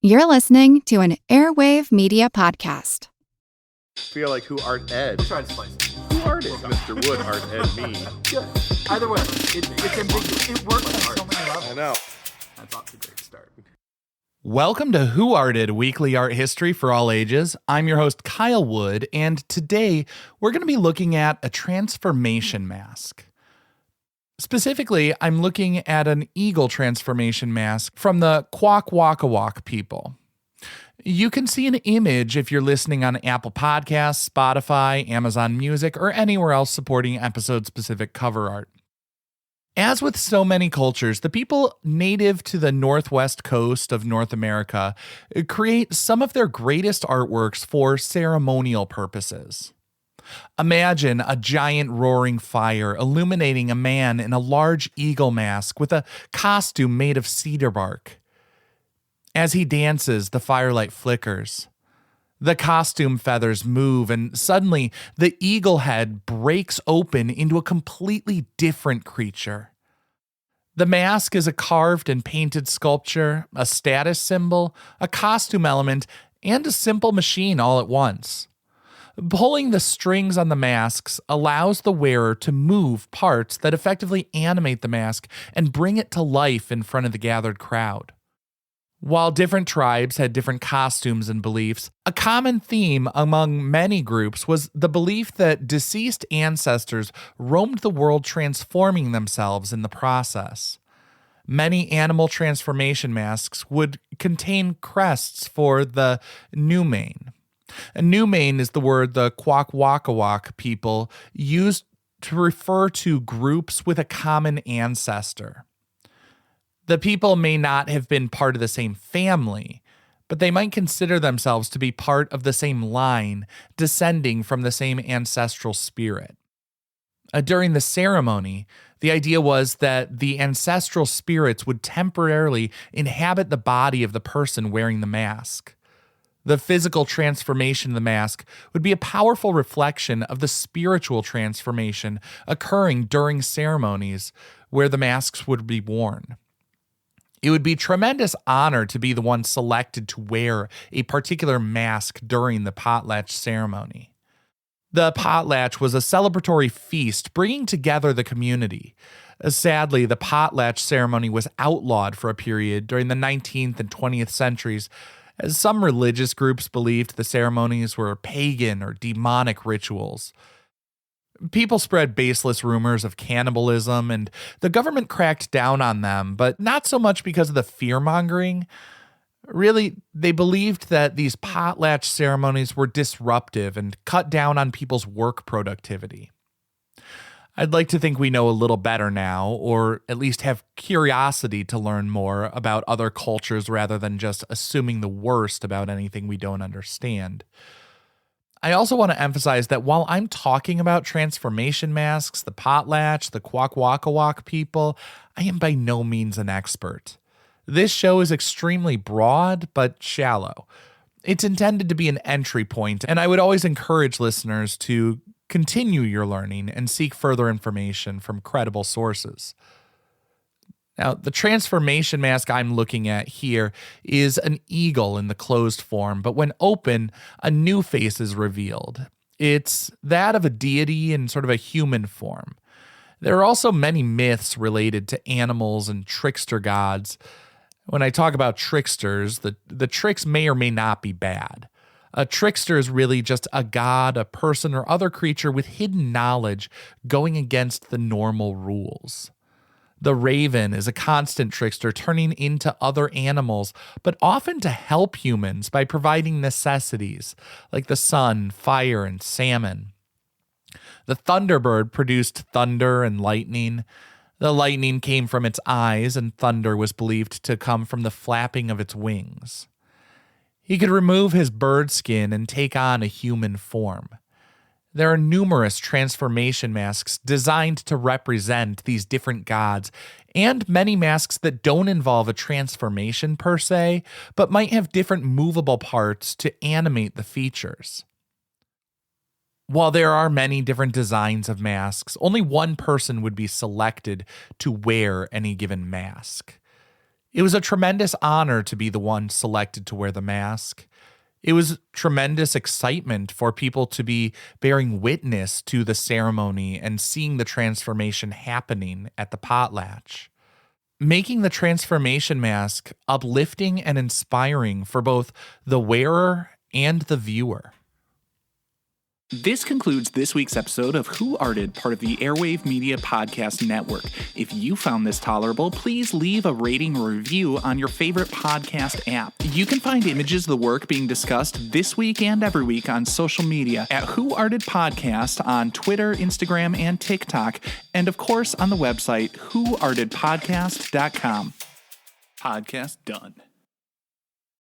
You're listening to an Airwave Media Podcast. Feel like who art Ed? We'll try to spice it. Who art is Mr. Wood art Ed me? Yeah. Either way, it's ambiguous. It works on so many levels. I know. That's off to a great start. Welcome to Who Arted, weekly art history for all ages. I'm your host, Kyle Wood, and today we're going to be looking at a transformation mask. Specifically, I'm looking at an eagle transformation mask from the Kwakwaka'wakw people. You can see an image if you're listening on Apple Podcasts, Spotify, Amazon Music, or anywhere else supporting episode-specific cover art. As with so many cultures, the people native to the northwest coast of North America create some of their greatest artworks for ceremonial purposes. Imagine a giant roaring fire illuminating a man in a large eagle mask with a costume made of cedar bark. As he dances, the firelight flickers. The costume feathers move, and suddenly the eagle head breaks open into a completely different creature. The mask is a carved and painted sculpture, a status symbol, a costume element, and a simple machine all at once. Pulling the strings on the masks allows the wearer to move parts that effectively animate the mask and bring it to life in front of the gathered crowd. While different tribes had different costumes and beliefs, a common theme among many groups was the belief that deceased ancestors roamed the world transforming themselves in the process. Many animal transformation masks would contain crests for the numane. A numane is the word the Kwakwaka'wakw people used to refer to groups with a common ancestor. The people may not have been part of the same family, but they might consider themselves to be part of the same line, descending from the same ancestral spirit. During the ceremony, the idea was that the ancestral spirits would temporarily inhabit the body of the person wearing the mask. The physical transformation of the mask would be a powerful reflection of the spiritual transformation occurring during ceremonies where the masks would be worn. It would be a tremendous honor to be the one selected to wear a particular mask during the potlatch ceremony. The potlatch was a celebratory feast bringing together the community. Sadly, the potlatch ceremony was outlawed for a period during the 19th and 20th centuries, as some religious groups believed the ceremonies were pagan or demonic rituals. People spread baseless rumors of cannibalism, and the government cracked down on them, but not so much because of the fear-mongering. Really, they believed that these potlatch ceremonies were disruptive and cut down on people's work productivity. I'd like to think we know a little better now, or at least have curiosity to learn more about other cultures rather than just assuming the worst about anything we don't understand. I also want to emphasize that while I'm talking about transformation masks, the potlatch, the Kwakwaka'wakw people, I am by no means an expert. This show is extremely broad but shallow. It's intended to be an entry point, and I would always encourage listeners to continue your learning and seek further information from credible sources. Now, the transformation mask I'm looking at here is an eagle in the closed form, but when open, a new face is revealed. It's that of a deity in sort of a human form. There are also many myths related to animals and trickster gods. When I talk about tricksters, the tricks may or may not be bad. A trickster is really just a god, a person, or other creature with hidden knowledge going against the normal rules. The raven is a constant trickster turning into other animals, but often to help humans by providing necessities like the sun, fire, and salmon. The thunderbird produced thunder and lightning. The lightning came from its eyes, and thunder was believed to come from the flapping of its wings. He could remove his bird skin and take on a human form. There are numerous transformation masks designed to represent these different gods, and many masks that don't involve a transformation per se, but might have different movable parts to animate the features. While there are many different designs of masks, only one person would be selected to wear any given mask. It was a tremendous honor to be the one selected to wear the mask. It was tremendous excitement for people to be bearing witness to the ceremony and seeing the transformation happening at the potlatch, making the transformation mask uplifting and inspiring for both the wearer and the viewer. This concludes this week's episode of Who Arted, part of the Airwave Media Podcast Network. If you found this tolerable, please leave a rating or review on your favorite podcast app. You can find images of the work being discussed this week and every week on social media at Who Arted Podcast on Twitter, Instagram, and TikTok, and of course on the website whoartedpodcast.com. Podcast done.